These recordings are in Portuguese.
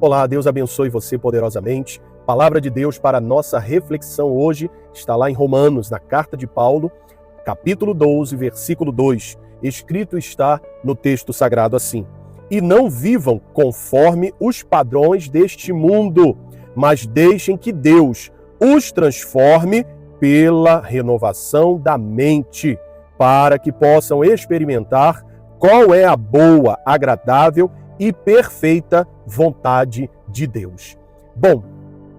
Olá, Deus abençoe você poderosamente. Palavra de Deus para a nossa reflexão hoje está lá em Romanos, na carta de Paulo, capítulo 12, versículo 2. Escrito está no texto sagrado assim: E não vivam conforme os padrões deste mundo, mas deixem que Deus os transforme pela renovação da mente, para que possam experimentar qual é a boa, agradável e perfeita vontade de Deus. Bom,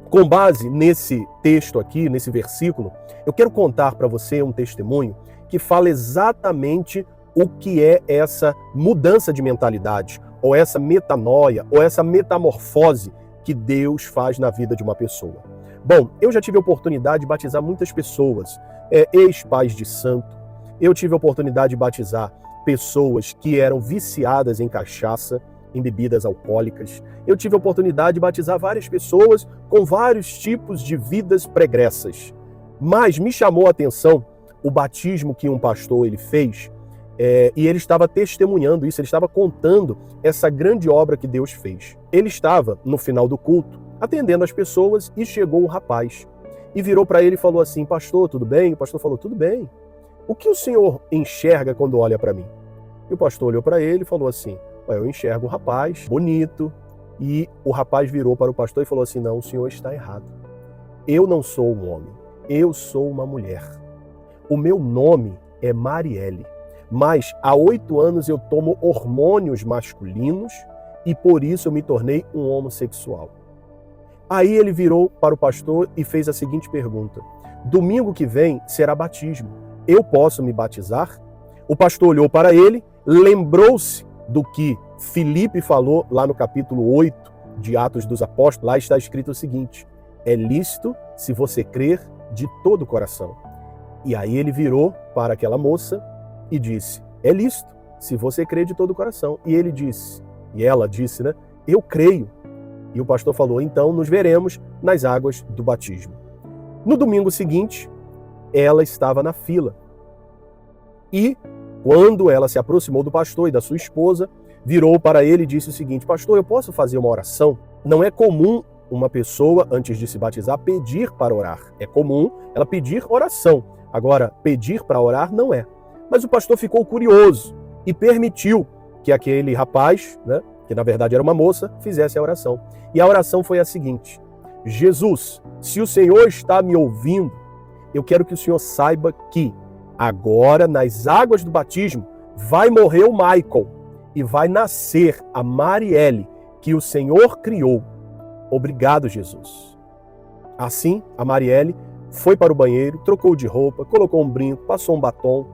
com base nesse texto aqui, nesse versículo, eu quero contar para você um testemunho que fala exatamente o que é essa mudança de mentalidade, ou essa metanoia, ou essa metamorfose que Deus faz na vida de uma pessoa. Bom, eu já tive a oportunidade de batizar muitas pessoas, ex-pais de santo. Eu tive a oportunidade de batizar pessoas que eram viciadas em cachaça, em bebidas alcoólicas. Eu tive a oportunidade de batizar várias pessoas com vários tipos de vidas pregressas. Mas me chamou a atenção o batismo que um pastor ele fez, e ele estava testemunhando isso, ele estava contando essa grande obra que Deus fez. Ele estava, no final do culto, atendendo as pessoas e chegou um rapaz. E virou para ele e falou assim: pastor, tudo bem? O pastor falou: tudo bem. O que o senhor enxerga quando olha para mim? E o pastor olhou para ele e falou assim: eu enxergo um rapaz bonito. E o rapaz virou para o pastor e falou assim: não, o senhor está errado. Eu não sou um homem, eu sou uma mulher. O meu nome é Marielle, mas há 8 anos eu tomo hormônios masculinos e por isso eu me tornei um homossexual. Aí ele virou para o pastor e fez a seguinte pergunta: domingo que vem será batismo, eu posso me batizar? O pastor olhou para ele, lembrou-se do que Filipe falou lá no capítulo 8 de Atos dos Apóstolos. Lá está escrito o seguinte: é lícito se você crer de todo o coração. E aí ele virou para aquela moça e disse: é lícito se você crer de todo o coração. E ele disse, e ela disse, né? Eu creio. E o pastor falou: então nos veremos nas águas do batismo. No domingo seguinte, ela estava na fila. E quando ela se aproximou do pastor e da sua esposa, virou para ele e disse o seguinte: pastor, eu posso fazer uma oração? Não é comum uma pessoa, antes de se batizar, pedir para orar. É comum ela pedir oração. Agora, pedir para orar não é. Mas o pastor ficou curioso e permitiu que aquele rapaz, né, que na verdade era uma moça, fizesse a oração. E a oração foi a seguinte: Jesus, se o Senhor está me ouvindo, eu quero que o Senhor saiba que agora, nas águas do batismo, vai morrer o Michael e vai nascer a Marielle, que o Senhor criou. Obrigado, Jesus. Assim, a Marielle foi para o banheiro, trocou de roupa, colocou um brinco, passou um batom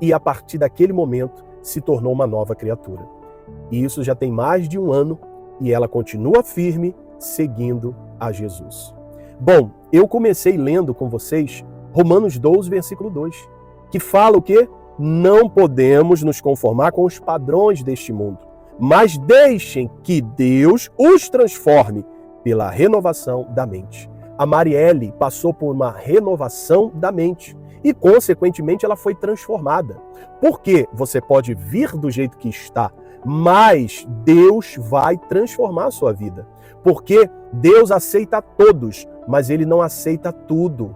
e, a partir daquele momento, se tornou uma nova criatura. E isso já tem mais de 1 ano e ela continua firme, seguindo a Jesus. Bom, eu comecei lendo com vocês Romanos 12, versículo 2, que fala o quê? Não podemos nos conformar com os padrões deste mundo, mas deixem que Deus os transforme pela renovação da mente. A Marielle passou por uma renovação da mente e, consequentemente, ela foi transformada. Porque você pode vir do jeito que está, mas Deus vai transformar a sua vida. Porque Deus aceita todos, mas Ele não aceita tudo.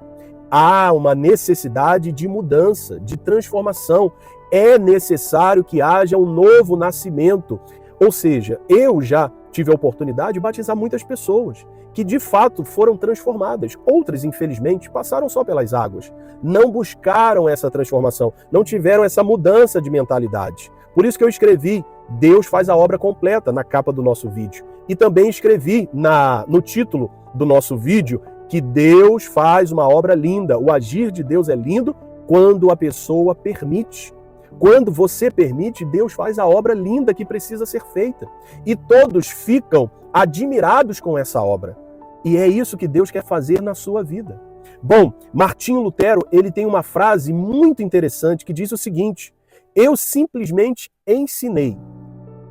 Há uma necessidade de mudança, de transformação. É necessário que haja um novo nascimento. Ou seja, eu já tive a oportunidade de batizar muitas pessoas que de fato foram transformadas. Outras, infelizmente, passaram só pelas águas. Não buscaram essa transformação, não tiveram essa mudança de mentalidade. Por isso que eu escrevi Deus faz a obra completa na capa do nosso vídeo. E também escrevi no título do nosso vídeo que Deus faz uma obra linda. O agir de Deus é lindo quando a pessoa permite. Quando você permite, Deus faz a obra linda que precisa ser feita. E todos ficam admirados com essa obra. E é isso que Deus quer fazer na sua vida. Bom, Martinho Lutero, ele tem uma frase muito interessante que diz o seguinte: eu simplesmente ensinei,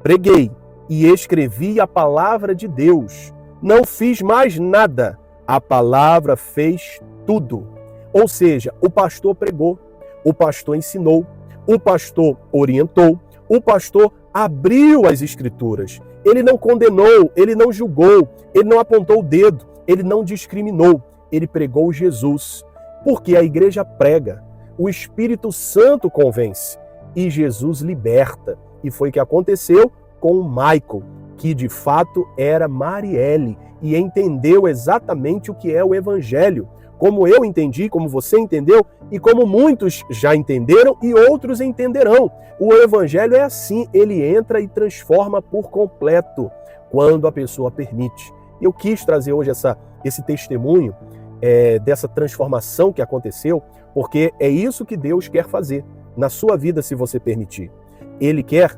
preguei e escrevi a palavra de Deus. Não fiz mais nada. A palavra fez tudo. Ou seja, o pastor pregou, o pastor ensinou, o pastor orientou, o pastor abriu as Escrituras. Ele não condenou, ele não julgou, ele não apontou o dedo, ele não discriminou. Ele pregou Jesus. Porque a igreja prega, o Espírito Santo convence e Jesus liberta. E foi o que aconteceu com o Michael, que de fato era Marielle e entendeu exatamente o que é o Evangelho. Como eu entendi, como você entendeu e como muitos já entenderam e outros entenderão. O Evangelho é assim, ele entra e transforma por completo quando a pessoa permite. Eu quis trazer hoje esse testemunho dessa transformação que aconteceu, porque é isso que Deus quer fazer na sua vida se você permitir. Ele quer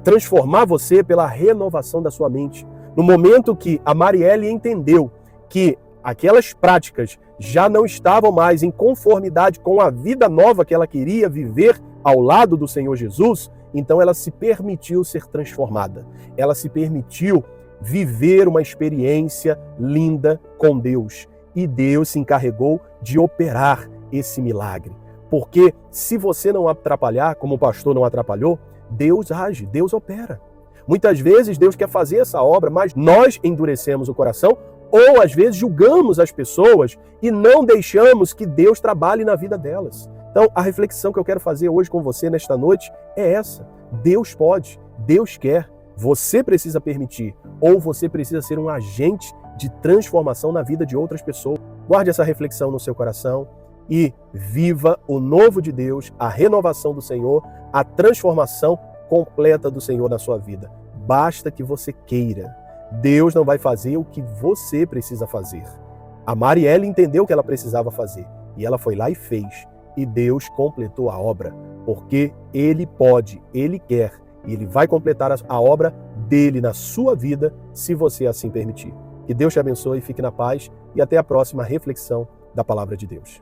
transformar você pela renovação da sua mente. No momento que a Marielle entendeu que aquelas práticas já não estavam mais em conformidade com a vida nova que ela queria viver ao lado do Senhor Jesus, então ela se permitiu ser transformada. Ela se permitiu viver uma experiência linda com Deus. E Deus se encarregou de operar esse milagre. Porque se você não atrapalhar, como o pastor não atrapalhou, Deus age, Deus opera. Muitas vezes Deus quer fazer essa obra, mas nós endurecemos o coração ou às vezes julgamos as pessoas e não deixamos que Deus trabalhe na vida delas. Então a reflexão que eu quero fazer hoje com você nesta noite é essa. Deus pode, Deus quer, você precisa permitir ou você precisa ser um agente de transformação na vida de outras pessoas. Guarde essa reflexão no seu coração e viva o novo de Deus, a renovação do Senhor, a transformação completa do Senhor na sua vida. Basta que você queira. Deus não vai fazer o que você precisa fazer. A Marielle entendeu o que ela precisava fazer e ela foi lá e fez. E Deus completou a obra, porque Ele pode, Ele quer e Ele vai completar a obra dele na sua vida, se você assim permitir. Que Deus te abençoe, fique na paz e até a próxima reflexão da Palavra de Deus.